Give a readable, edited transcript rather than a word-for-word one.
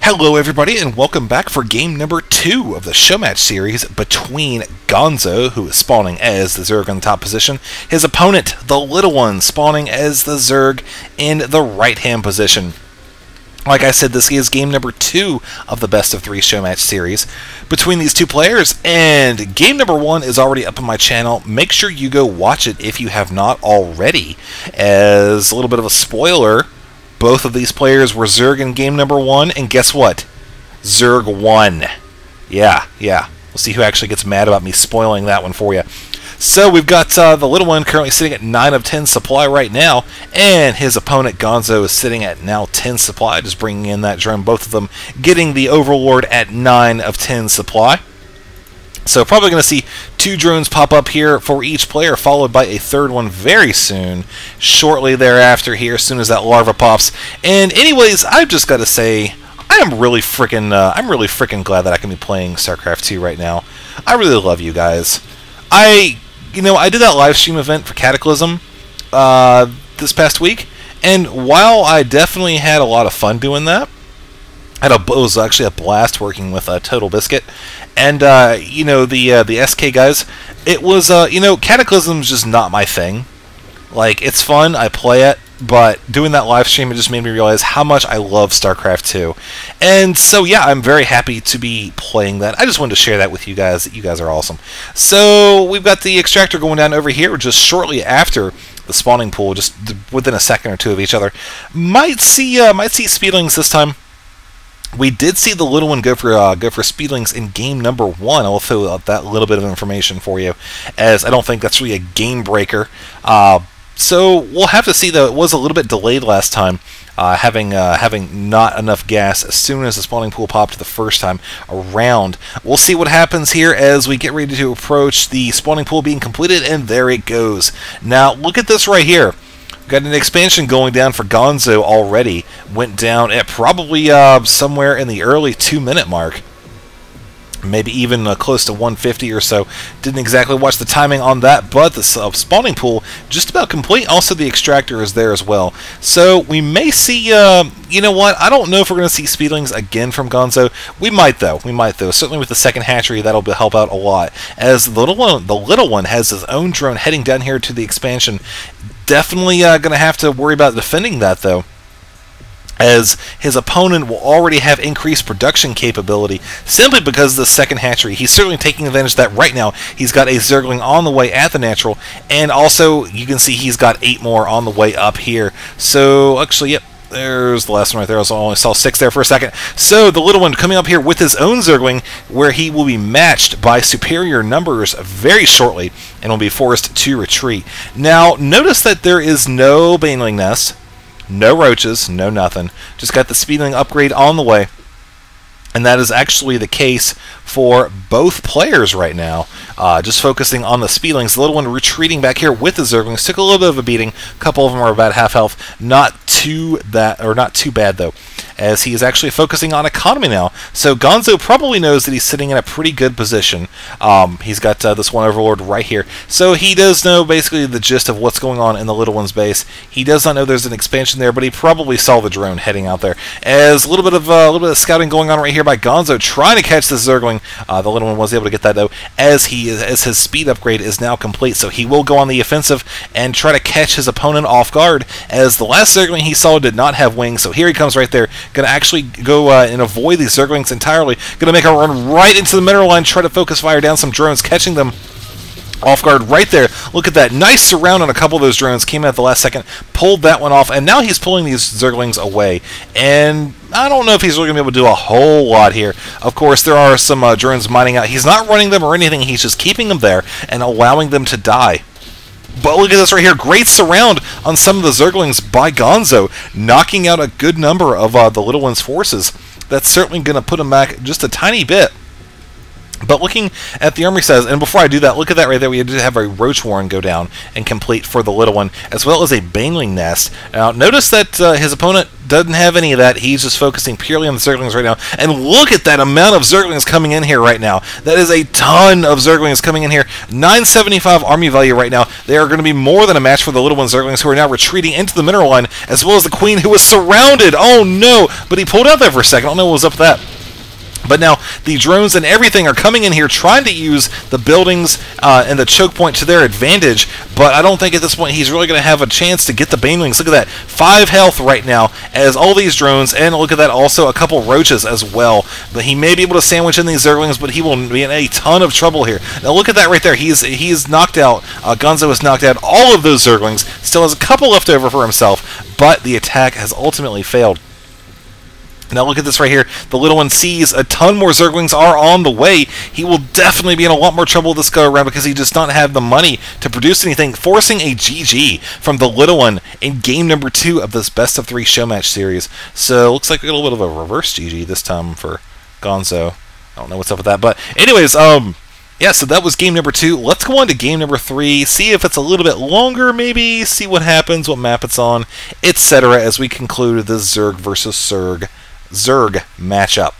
Hello everybody and welcome back for game number 2 of the Showmatch series between Gonzo, who is spawning as the Zerg in the top position, his opponent, the Little One, spawning as the Zerg in the right-hand position. Like I said, this is game number 2 of the best of 3 Showmatch series between these two players, and game number 1 is already up on my channel. Make sure you go watch it if you have not already. As a little bit of a spoiler, both of these players were Zerg in game number 1, and guess what? Zerg won. Yeah. We'll see who actually gets mad about me spoiling that one for you. So we've got the Little One currently sitting at 9 of 10 supply right now, and his opponent Gonzo is sitting at now 10 supply, just bringing in that drone. Both of them getting the Overlord at 9 of 10 supply. So probably going to see 2 drones pop up here for each player, followed by a third one very soon, shortly thereafter here, as soon as that larva pops. And anyways, I've just got to say, I'm really freaking glad that I can be playing Starcraft 2 right now. I really love you guys. I did that live stream event for Cataclysm this past week, and while I definitely had a lot of fun doing that, it was actually a blast working with Total Biscuit and the SK guys. It was Cataclysm's just not my thing. Like, it's fun, I play it, but doing that live stream, it just made me realize how much I love StarCraft 2. And so yeah, I'm very happy to be playing that. I just wanted to share that with you guys. You guys are awesome. So we've got the extractor going down over here just shortly after the spawning pool, just within a second or two of each other. Might see speedlings this time. We did see the Little One go for speedlings in game number 1. I'll throw out that little bit of information for you, as I don't think that's really a game breaker. So we'll have to see, though. It was a little bit delayed last time, having not enough gas as soon as the spawning pool popped the first time around. We'll see what happens here as we get ready to approach the spawning pool being completed, and there it goes. Now look at this right here. Got an expansion going down for Gonzo already. Went down at probably somewhere in the early 2-minute mark. Maybe even close to 150 or so. Didn't exactly watch the timing on that, but the spawning pool just about complete. Also, the extractor is there as well. So we may see, you know what? I don't know if we're going to see speedlings again from Gonzo. We might though. Certainly with the second hatchery, that'll help out a lot. As the little one has his own drone heading down here to the expansion. Definitely going to have to worry about defending that, though, as his opponent will already have increased production capability simply because of the second hatchery. He's certainly taking advantage of that right now. He's got a Zergling on the way at the natural, and also you can see he's got 8 more on the way up here. So, actually, yep. There's the last one right there. I only saw 6 there for a second. So the Little One coming up here with his own Zergling, where he will be matched by superior numbers very shortly and will be forced to retreat. Now, notice that there is no Baneling Nest, no roaches, no nothing. Just got the speedling upgrade on the way. And that is actually the case for both players right now. Just focusing on the speedlings. The Little One retreating back here with the Zerglings. Took a little bit of a beating. A couple of them are about half health. Not too bad though, as he is actually focusing on economy now. So Gonzo probably knows that he's sitting in a pretty good position. He's got this one Overlord right here. So he does know basically the gist of what's going on in the Little One's base. He does not know there's an expansion there, but he probably saw the drone heading out there. As a little bit of scouting going on right here by Gonzo, trying to catch this Zergling. The Little One was able to get that though, as his speed upgrade is now complete. So he will go on the offensive and try to catch his opponent off guard, as the last Zergling he saw did not have wings. So here he comes right there. Going to actually go and avoid these Zerglings entirely. Going to make a run right into the mineral line, try to focus fire down some drones, catching them off guard right there. Look at that. Nice surround on a couple of those drones. Came out at the last second, pulled that one off, and now he's pulling these Zerglings away. And I don't know if he's really going to be able to do a whole lot here. Of course, there are some drones mining out. He's not running them or anything. He's just keeping them there and allowing them to die. But look at this right here. Great surround on some of the Zerglings by Gonzo, knocking out a good number of the Little One's forces. That's certainly going to put him back just a tiny bit. But looking at the armory size, and before I do that, look at that right there. We did have a Roach Warren go down and complete for the little one, as well as a Baneling Nest. Now, notice that his opponent doesn't have any of that. He's just focusing purely on the Zerglings right now. And look at that amount of Zerglings coming in here right now. That is a ton of Zerglings coming in here. 975 army value right now. They are going to be more than a match for the little one Zerglings, who are now retreating into the mineral line, as well as the Queen, who was surrounded. Oh no! But he pulled out there for a second. I don't know what was up with that. But now the drones and everything are coming in here trying to use the buildings and the choke point to their advantage, but I don't think at this point he's really going to have a chance to get the Banelings. Look at that, 5 health right now as all these drones, and look at that, also a couple roaches as well. But he may be able to sandwich in these Zerglings, but he will be in a ton of trouble here. Now look at that right there, he's knocked out, Gonzo has knocked out all of those Zerglings, still has a couple left over for himself, but the attack has ultimately failed. Now look at this right here. The little one sees a ton more Zerglings are on the way. He will definitely be in a lot more trouble this go around because he does not have the money to produce anything, forcing a GG from the little one in game number 2 of this best of 3 Showmatch series. So looks like we got a little bit of a reverse GG this time for Gonzo. I don't know what's up with that, but anyways, yeah, so that was game number 2. Let's go on to game number 3, see if it's a little bit longer, maybe, see what happens, what map it's on, etc., as we conclude the Zerg versus Zerg matchup.